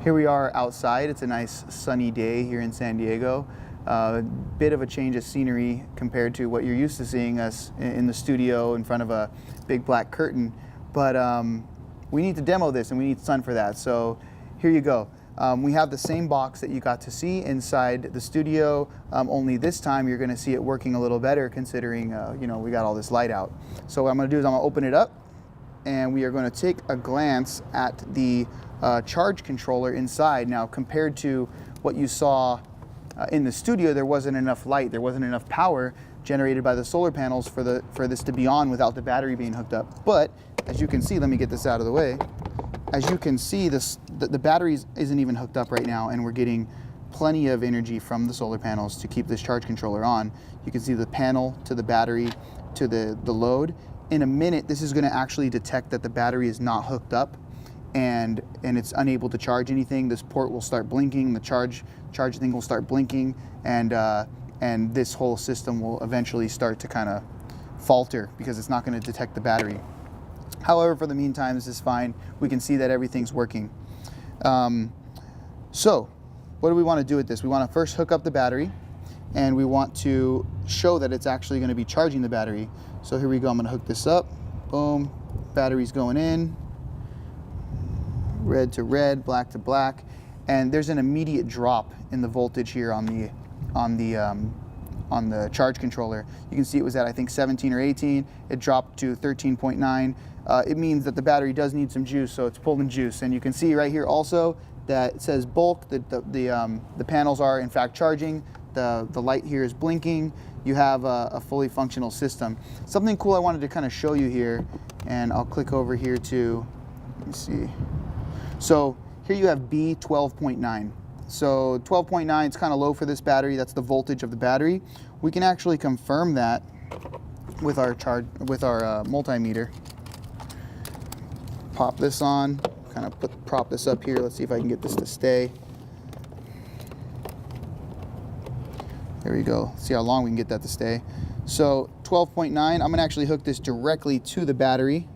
Here we are outside. It's a nice sunny day here in San Diego. Bit of a change of scenery compared to what you're used to seeing us in the studio in front of a big black curtain. But we need to demo this and we need sun for that. So here you go. We have the same box that you got to see inside the studio, only this time you're going to see it working a little better considering you know, we got all this light out. So what I'm going to do is I'm going to open it up and we are going to take a glance at the charge controller inside. Now, compared to what you saw in the studio, there wasn't enough light, there wasn't enough power generated by the solar panels for this to be on without the battery being hooked up. But as you can see, let me get this out of the way. As you can see, the battery isn't even hooked up right now, and we're getting plenty of energy from the solar panels to keep this charge controller on. You can see the panel to the battery to the load. In a minute, this is going to actually detect that the battery is not hooked up and it's unable to charge anything. This port will start blinking, the charge thing will start blinking, and this whole system will eventually start to kind of falter because it's not going to detect the battery. However, for the meantime, this is fine. We can see that everything's working. So what do we want to do with this? We want to first hook up the battery, and we want to show that it's actually going to be charging the battery. So here we go. I'm going to hook this up. Boom. Battery's going in. Red to red, black to black. And there's an immediate drop in the voltage here on the charge controller. You can see it was at, I think, 17 or 18. It dropped to 13.9. It means that the battery does need some juice, so it's pulling juice. And you can see right here also that it says bulk, that the panels are in fact charging. The light here is blinking. You have a fully functional system. Something cool I wanted to kind of show you here, and I'll click over here to, let me see. So here you have B 12.9. So 12.9 is kind of low for this battery. That's the voltage of the battery. We can actually confirm that with our multimeter. Pop this on, kind of prop this up here. Let's see if I can get this to stay. There we go. See how long we can get that to stay. So 12.9, I'm gonna actually hook this directly to the battery,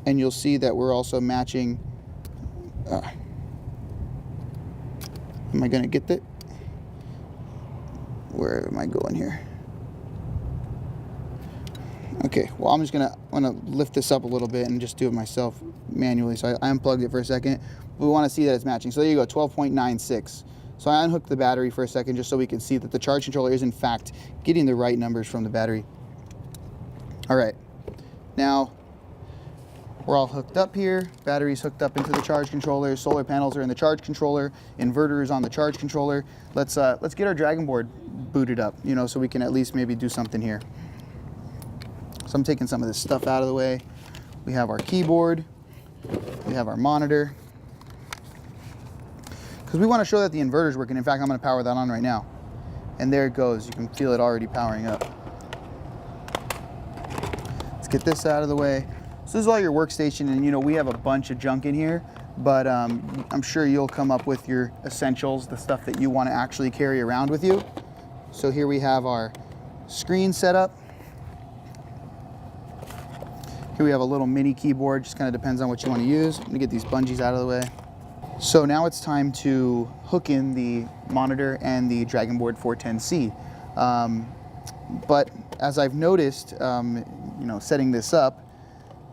and you'll see that we're also matching. Am I gonna get that? Where am I going here? Okay, well, I'm gonna lift this up a little bit and just do it myself manually. So I unplugged it for a second. We want to see that it's matching. So there you go, 12.96. So I unhooked the battery for a second just so we can see that the charge controller is in fact getting the right numbers from the battery. All right, now we're all hooked up here. Battery's hooked up into the charge controller. Solar panels are in the charge controller. Inverter is on the charge controller. Let's get our Dragon board booted up, you know, so we can at least maybe do something here. So I'm taking some of this stuff out of the way. We have our keyboard. We have our monitor. Because we want to show that the inverter's working. In fact, I'm going to power that on right now. And there it goes. You can feel it already powering up. Let's get this out of the way. So this is all your workstation, and you know, we have a bunch of junk in here, but I'm sure you'll come up with your essentials, the stuff that you want to actually carry around with you. So here we have our screen set up. Here we have a little mini keyboard, just kind of depends on what you want to use. I'm gonna get these bungees out of the way. So now it's time to hook in the monitor and the Dragon board 410C. But as I've noticed, you know, setting this up,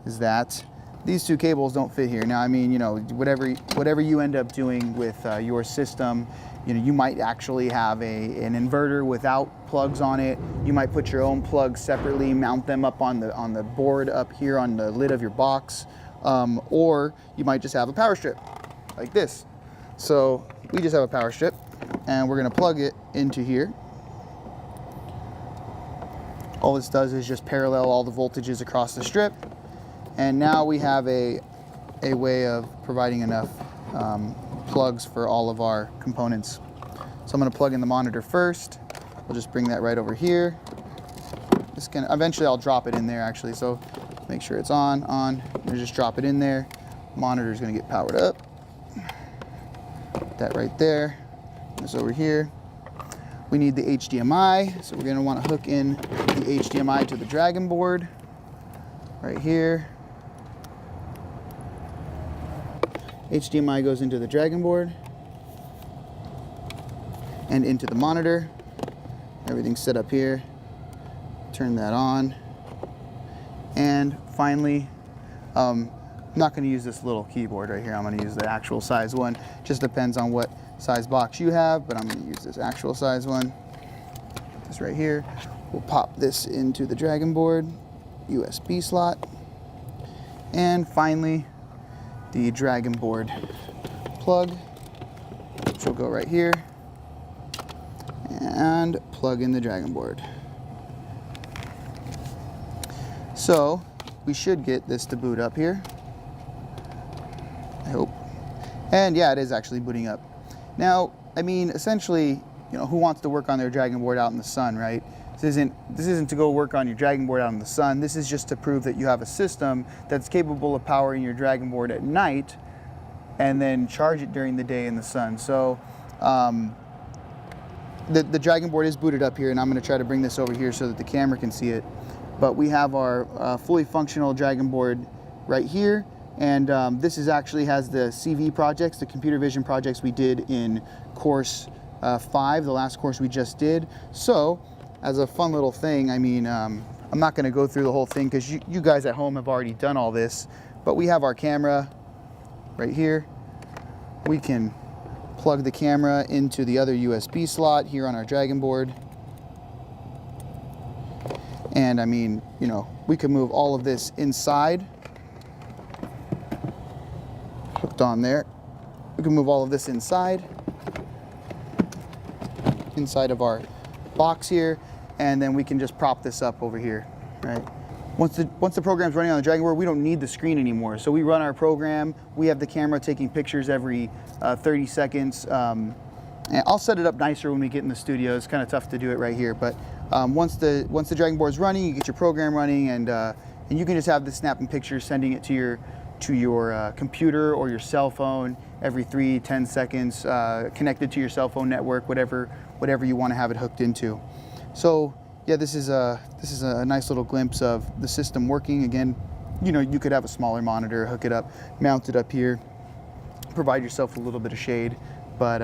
is that these two cables don't fit here. Now, I mean, you know, whatever you end up doing with your system, you know, you might actually have an inverter without plugs on it. You might put your own plugs separately, mount them up on the board up here on the lid of your box, or you might just have a power strip like this. So we just have a power strip, and we're gonna plug it into here. All this does is just parallel all the voltages across the strip. And now we have a way of providing enough plugs for all of our components. So I'm going to plug in the monitor first. We'll just bring that right over here. Eventually I'll drop it in there actually, so make sure it's on. You just drop it in there. Monitor is going to get powered up. Put that right there. This over here. We need the HDMI, so we're going to want to hook in the HDMI to the Dragon board right here. HDMI goes into the Dragon board and into the monitor. Everything's set up here. Turn that on. And finally, I'm not going to use this little keyboard right here. I'm going to use the actual size one. Just depends on what size box you have, but I'm going to use this actual size one. This right here. We'll pop this into the Dragon board, USB slot. And finally, the Dragon board plug, which will go right here. And plug in the Dragon board. So we should get this to boot up here, I hope. And yeah, it is actually booting up. Now, I mean, essentially, you know, who wants to work on their Dragon board out in the sun, right? This isn't to go work on your Dragon board out in the sun. This is just to prove that you have a system that's capable of powering your Dragon board at night and then charge it during the day in the sun. So the Dragon board is booted up here, and I'm going to try to bring this over here so that the camera can see it. But we have our fully functional Dragon board right here, and this is actually has the CV projects, the computer vision projects we did in course 5, the last course we just did. So as a fun little thing, I mean, I'm not going to go through the whole thing because you guys at home have already done all this, but we have our camera right here. We can plug the camera into the other USB slot here on our Dragon board. And I mean, you know, we can move all of this inside. Hooked on there. We can move all of this inside of our box here, and then we can just prop this up over here, right? Once the program's running on the Dragon board, we don't need the screen anymore. So we run our program. We have the camera taking pictures every 30 seconds. And I'll set it up nicer when we get in the studio. It's kind of tough to do it right here, but once the Dragon board's running, you get your program running, and you can just have this snapping pictures, sending it to your computer or your cell phone every 3-10 seconds, connected to your cell phone network, whatever you want to have it hooked into. So yeah, this is a nice little glimpse of the system working. Again, you know, you could have a smaller monitor, hook it up, mount it up here, provide yourself a little bit of shade, but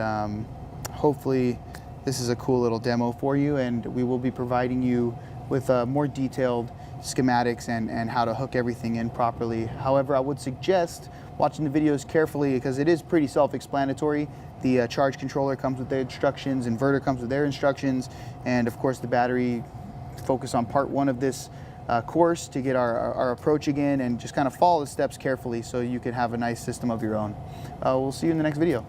hopefully this is a cool little demo for you, and we will be providing you with more detailed schematics and how to hook everything in properly. However, I would suggest watching the videos carefully because it is pretty self-explanatory. The charge controller comes with their instructions, inverter comes with their instructions, and of course the battery. Focus on part 1 of this course to get our approach again, and just kind of follow the steps carefully so you can have a nice system of your own. We'll see you in the next video.